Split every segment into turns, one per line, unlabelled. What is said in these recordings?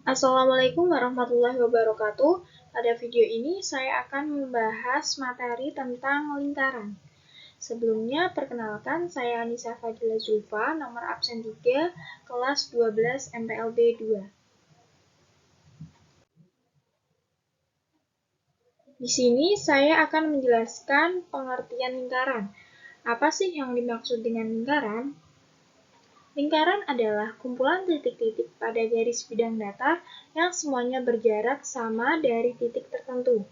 Assalamualaikum warahmatullahi wabarakatuh. Pada video ini saya akan membahas materi tentang lingkaran. Sebelumnya, perkenalkan saya Anissa Fadila Zulfa, nomor absen 3, kelas 12 MPLB 2. Di sini saya akan menjelaskan pengertian lingkaran. Apa sih yang dimaksud dengan lingkaran? Lingkaran adalah kumpulan titik-titik pada garis bidang datar yang semuanya berjarak sama dari titik tertentu.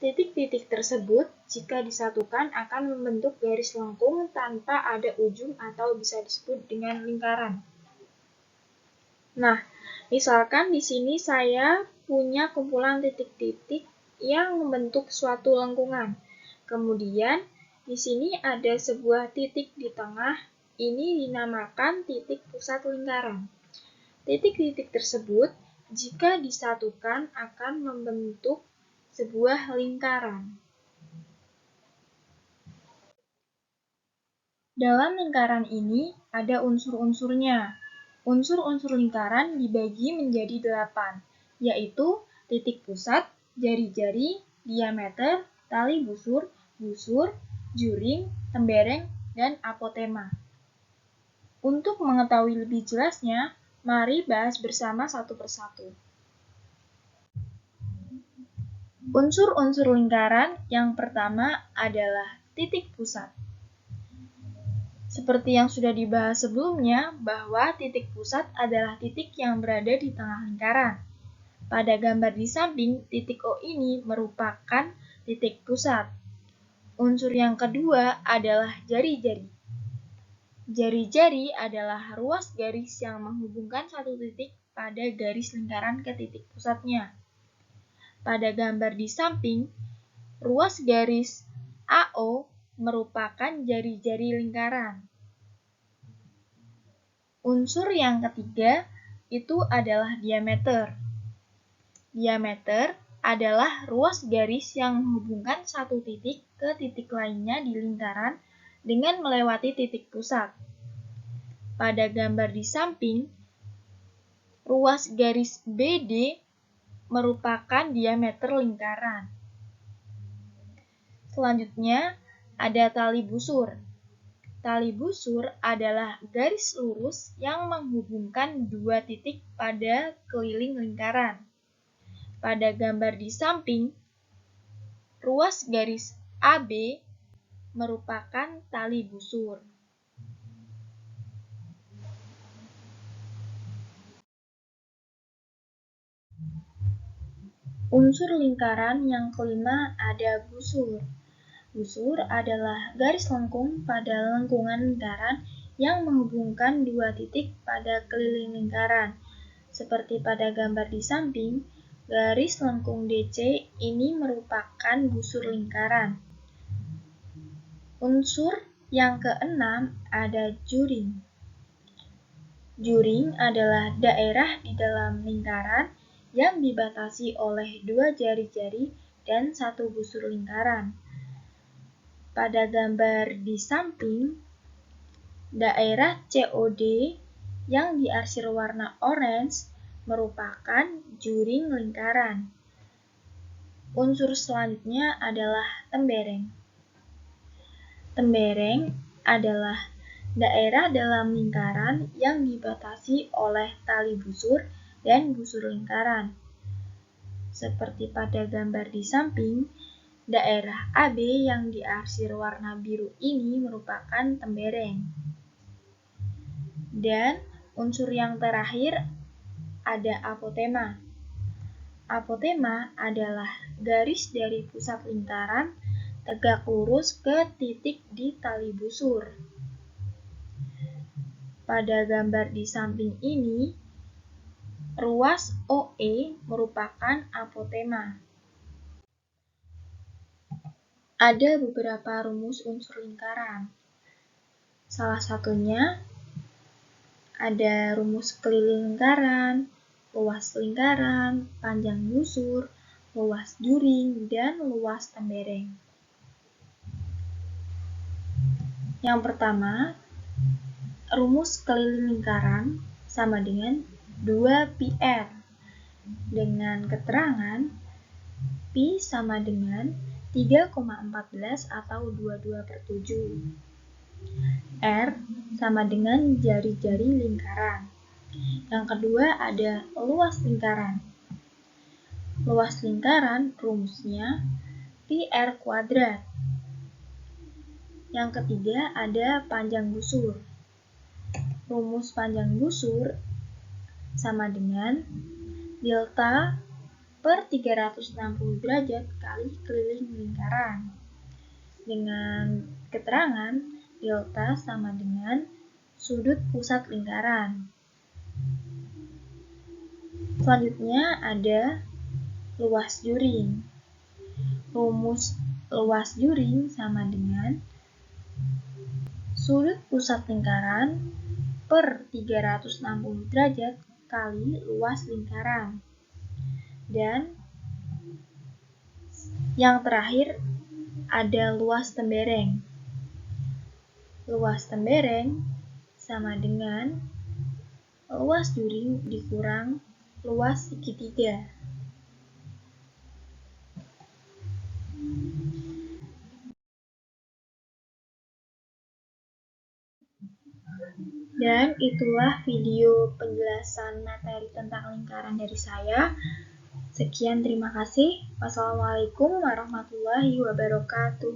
Titik-titik tersebut, jika disatukan, akan membentuk garis lengkung tanpa ada ujung atau bisa disebut dengan lingkaran. Nah, misalkan di sini saya punya kumpulan titik-titik yang membentuk suatu lengkungan. Kemudian, di sini ada sebuah titik di tengah, ini dinamakan titik pusat lingkaran. Titik-titik tersebut, jika disatukan, akan membentuk sebuah lingkaran. Dalam lingkaran ini ada unsur-unsurnya. Unsur-unsur lingkaran dibagi menjadi 8, yaitu titik pusat, jari-jari, diameter, tali busur, juring, tembereng, dan apotema. Untuk mengetahui lebih jelasnya, mari bahas bersama satu persatu. Unsur-unsur lingkaran yang pertama adalah titik pusat. Seperti yang sudah dibahas sebelumnya, bahwa titik pusat adalah titik yang berada di tengah lingkaran. Pada gambar di samping, titik O ini merupakan titik pusat. Unsur yang kedua adalah jari-jari. Jari-jari adalah ruas garis yang menghubungkan satu titik pada garis lingkaran ke titik pusatnya. Pada gambar di samping, ruas garis AO merupakan jari-jari lingkaran. Unsur yang ketiga itu adalah diameter. Diameter adalah ruas garis yang menghubungkan satu titik ke titik lainnya di lingkaran dengan melewati titik pusat. Pada gambar di samping, ruas garis BD merupakan diameter lingkaran. Selanjutnya, ada tali busur. Tali busur adalah garis lurus yang menghubungkan dua titik pada keliling lingkaran. Pada gambar di samping, ruas garis AB merupakan tali busur. Unsur lingkaran yang kelima ada busur. Busur adalah garis lengkung pada lengkungan lingkaran yang menghubungkan dua titik pada keliling lingkaran. Seperti pada gambar di samping, garis lengkung DC ini merupakan busur lingkaran. Unsur yang keenam ada juring. Juring adalah daerah di dalam lingkaran yang dibatasi oleh dua jari-jari dan satu busur lingkaran. Pada gambar di samping, daerah COD yang diarsir warna orange merupakan juring lingkaran. Unsur selanjutnya adalah tembereng. Tembereng adalah daerah dalam lingkaran yang dibatasi oleh tali busur dan busur lingkaran. Seperti pada gambar di samping, daerah AB yang diarsir warna biru ini merupakan tembereng. Dan unsur yang terakhir ada apotema. Apotema adalah garis dari pusat lingkaran tegak lurus ke titik di tali busur. Pada gambar di samping ini, ruas OE merupakan apotema. Ada beberapa rumus unsur lingkaran. Salah satunya ada rumus keliling lingkaran, luas lingkaran, panjang busur, luas juring, dan luas tembereng. Yang pertama, rumus keliling lingkaran sama dengan 2πr dengan keterangan pi sama dengan 3,14 atau 22/7. R sama dengan jari-jari lingkaran. Yang kedua ada luas lingkaran. Luas lingkaran rumusnya pi r kuadrat. Yang ketiga ada panjang busur. Rumus panjang busur sama dengan delta per 360 derajat kali keliling lingkaran. Dengan keterangan delta sama dengan sudut pusat lingkaran. Selanjutnya ada luas juring. Rumus luas juring sama dengan sudut pusat lingkaran per 360 derajat kali luas lingkaran. Dan yang terakhir ada luas tembereng. Luas tembereng sama dengan luas juring dikurang luas segitiga. Dan itulah video penjelasan materi tentang lingkaran dari saya. Sekian, terima kasih. Wassalamualaikum warahmatullahi wabarakatuh.